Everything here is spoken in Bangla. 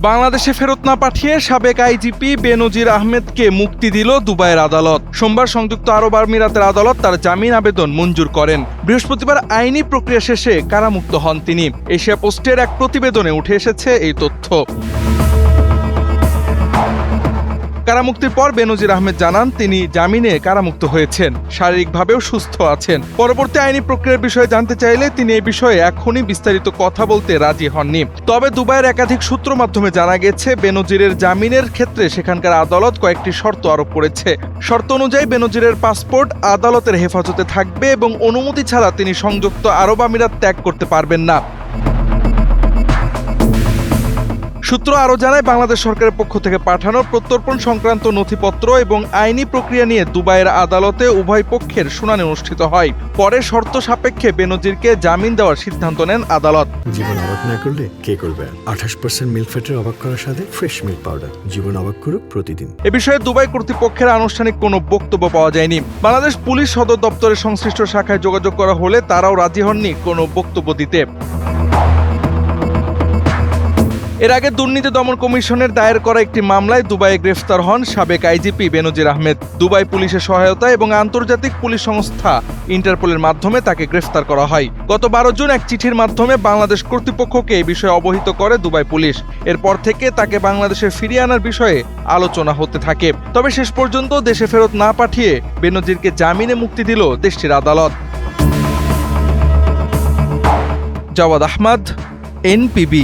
বাংলাদেশে ফেরত না পাঠিয়ে সাবেক আইজিপি বেনজির আহমেদকে মুক্তি দিল দুবাইয়ের আদালত। সোমবার সংযুক্ত আরব আমিরাতের আদালত তার জামিন আবেদন মঞ্জুর করেন। বৃহস্পতিবার আইনি প্রক্রিয়া শেষে কারামুক্ত হন তিনি। এশিয়া পোস্টের এক প্রতিবেদনে উঠে এসেছে এই তথ্য। কারামুক্তির পর বেনজির আহমেদ জানান তিনি জামিনে কারামুক্ত হয়েছেন, শারীরিকভাবেও সুস্থ আছেন। পরবর্তী আইনি প্রক্রিয়ার বিষয়ে জানতে চাইলে তিনি এই বিষয়ে এখনই বিস্তারিত কথা বলতে রাজি হননি। তবে দুবাইয়ের একাধিক সূত্র মাধ্যমে জানা গেছে বেনজিরের জামিনের ক্ষেত্রে সেখানকার আদালত কয়েকটি শর্ত আরোপ করেছে। শর্ত অনুযায়ী বেনজিরের পাসপোর্ট আদালতের হেফাজতে থাকবে এবং অনুমতি ছাড়া তিনি সংযুক্ত আরব আমিরাত ত্যাগ করতে পারবেন না। সূত্র আরও জানায়, বাংলাদেশ সরকারের পক্ষ থেকে পাঠানো প্রত্যর্পণ সংক্রান্ত নথিপত্র এবং আইনি প্রক্রিয়া নিয়ে দুবাইয়ের আদালতে উভয় পক্ষের শুনানি অনুষ্ঠিত হয়। পরে শর্ত সাপেক্ষে বেনজিরকে জামিন দেওয়ার সিদ্ধান্ত নেন আদালত। জীবন অবাক না করলে কে করবে? 28% মিল্ক ফ্যাটের অবাক করার সাথে ফ্রেশ মিল্ক পাউডার। জীবন অবাক করুক প্রতিদিন। এ বিষয়ে দুবাই কর্তৃপক্ষের আনুষ্ঠানিক কোনো বক্তব্য পাওয়া যায়নি। বাংলাদেশ পুলিশ সদর দপ্তরের সংশ্লিষ্ট শাখায় যোগাযোগ করা হলে তারাও রাজি হননি কোনো বক্তব্য দিতে। এর আগে দুর্নীতি দমন কমিশনের দায়ের করা একটি মামলায় দুবাইয়ে গ্রেফতার হন সাবেক আইজিপি বেনজির আহমেদ। দুবাই পুলিশের সহায়তা এবং আন্তর্জাতিক পুলিশ সংস্থা ইন্টারপোলের মাধ্যমে তাকে গ্রেফতার করা হয়। গত 12 জুন এক চিঠির মাধ্যমে বাংলাদেশ কর্তৃপক্ষকে এই বিষয়ে অবহিত করে দুবাই পুলিশ। এরপর থেকে তাকে বাংলাদেশে ফিরিয়ে আনার বিষয়ে আলোচনা হতে থাকে। তবে শেষ পর্যন্ত দেশে ফেরত না পাঠিয়ে বেনজিরকে জামিনে মুক্তি দিল দেশটির আদালত। জাওয়াদ আহমদ, NPB।